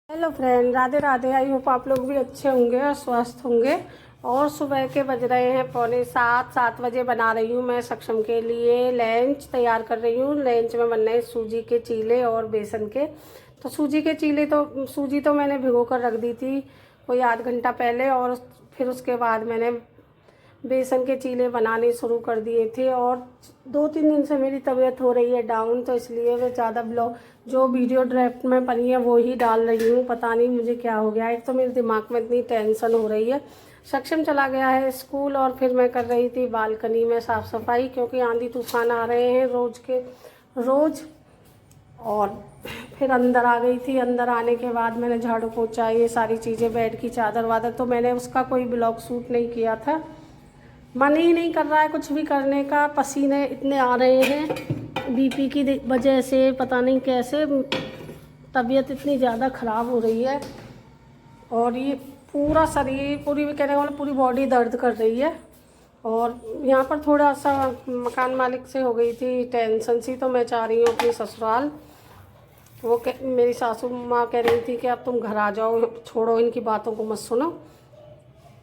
Hello friend, Radhe Radhe. I hope आप लोग भी अच्छे होंगे और स्वस्थ होंगे। और सुबह के बज रहे हैं 6:45 बजे। बना रही हूँ मैं सक्षम के लिए लंच तैयार कर रही हूँ। लंच में बनना है सूजी के चीले और बेसन के। तो सूजी तो मैंने भिगो कर रख दी थी कोई आध घंटा पहले, और फिर उसके बाद मैंने बेसन के चीले बनाने शुरू कर दिए थे। और 2-3 दिन से मेरी तबीयत हो रही है डाउन, तो इसलिए मैं ज़्यादा ब्लॉग जो वीडियो ड्राफ्ट में बनी है वो ही डाल रही हूँ। पता नहीं मुझे क्या हो गया है, एक तो मेरे दिमाग में इतनी टेंशन हो रही है। सक्षम चला गया है स्कूल और फिर मैं कर रही थी बालकनी में साफ़ सफाई, क्योंकि आंधी तूफान आ रहे हैं रोज़ के रोज़। और फिर अंदर आ गई थी। अंदर आने के बाद मैंने झाड़ू पोछा, ये सारी चीज़ें, बेड की चादर वादर, तो मैंने उसका कोई ब्लॉग शूट नहीं किया था। मन ही नहीं कर रहा है कुछ भी करने का। पसीने इतने आ रहे हैं बीपी की वजह से, पता नहीं कैसे तबीयत इतनी ज़्यादा ख़राब हो रही है। और ये पूरा शरीर, पूरी कहने वाला पूरी बॉडी दर्द कर रही है। और यहाँ पर थोड़ा सा मकान मालिक से हो गई थी टेंशन सी, तो मैं चाह रही हूँ अपनी ससुराल। मेरी सासू माँ कह रही थी कि अब तुम घर आ जाओ, छोड़ो इनकी बातों को मत सुनो।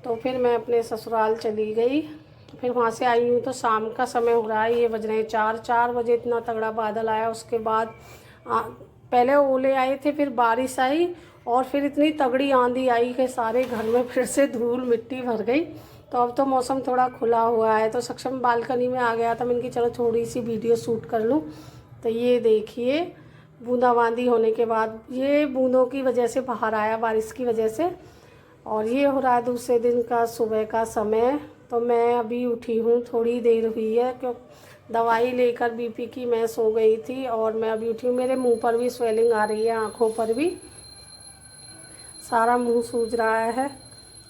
तो फिर मैं अपने ससुराल चली गई। फिर वहाँ से आई हूँ तो शाम का समय हो रहा है, ये बज रहे हैं 4 बजे। इतना तगड़ा बादल आया, उसके बाद पहले ओले आए थे, फिर बारिश आई, और फिर इतनी तगड़ी आंधी आई कि सारे घर में फिर से धूल मिट्टी भर गई। तो अब तो मौसम थोड़ा खुला हुआ है, तो सक्षम बालकनी में आ गया था। मैंने कि चलो थोड़ी सी वीडियो शूट कर लूँ। तो ये देखिए, बूंदाबांदी होने के बाद ये बूंदों की वजह से बाहर आया, बारिश की वजह से। और ये हो रहा है दूसरे दिन का सुबह का समय। तो मैं अभी उठी हूँ, थोड़ी देर हुई है, क्यों दवाई लेकर बीपी की मैं सो गई थी। और मैं अभी उठी हूँ, मेरे मुंह पर भी स्वेलिंग आ रही है, आँखों पर भी, सारा मुंह सूज रहा है।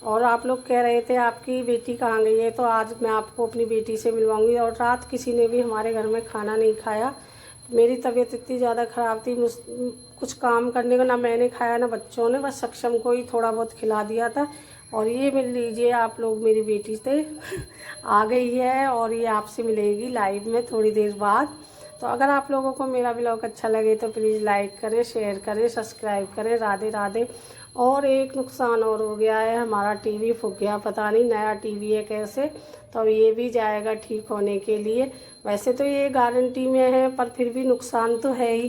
और आप लोग कह रहे थे आपकी बेटी कहाँ गई है, तो आज मैं आपको अपनी बेटी से मिलवाऊंगी। और रात किसी ने भी हमारे घर में खाना नहीं खाया। मेरी तबीयत इतनी ज़्यादा ख़राब थी, कुछ काम करने को ना मैंने खाया ना बच्चों ने, बस सक्षम को ही थोड़ा बहुत खिला दिया था। और ये मिल लीजिए आप लोग, मेरी बेटी से आ गई है और ये आपसे मिलेगी लाइव में थोड़ी देर बाद। तो अगर आप लोगों को मेरा ब्लॉग अच्छा लगे तो प्लीज़ लाइक करें, शेयर करें, सब्सक्राइब करें। राधे राधे। और एक नुकसान और हो गया है, हमारा टीवी फूक गया, पता नहीं नया टीवी है कैसे। तो ये भी जाएगा ठीक होने के लिए। वैसे तो ये गारंटी में है, पर फिर भी नुकसान तो है ही।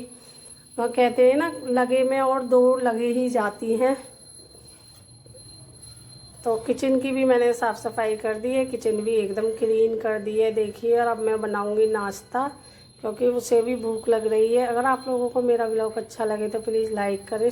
वो कहते हैं ना, लगे में और दो लगे ही जाती हैं। तो किचन की भी मैंने साफ़ सफाई कर दी है, किचन भी एकदम क्लीन कर दी है, देखिए। और अब मैं बनाऊंगी नाश्ता, क्योंकि उसे भी भूख लग रही है। अगर आप लोगों को मेरा ब्लॉग अच्छा लगे तो प्लीज़ लाइक करें।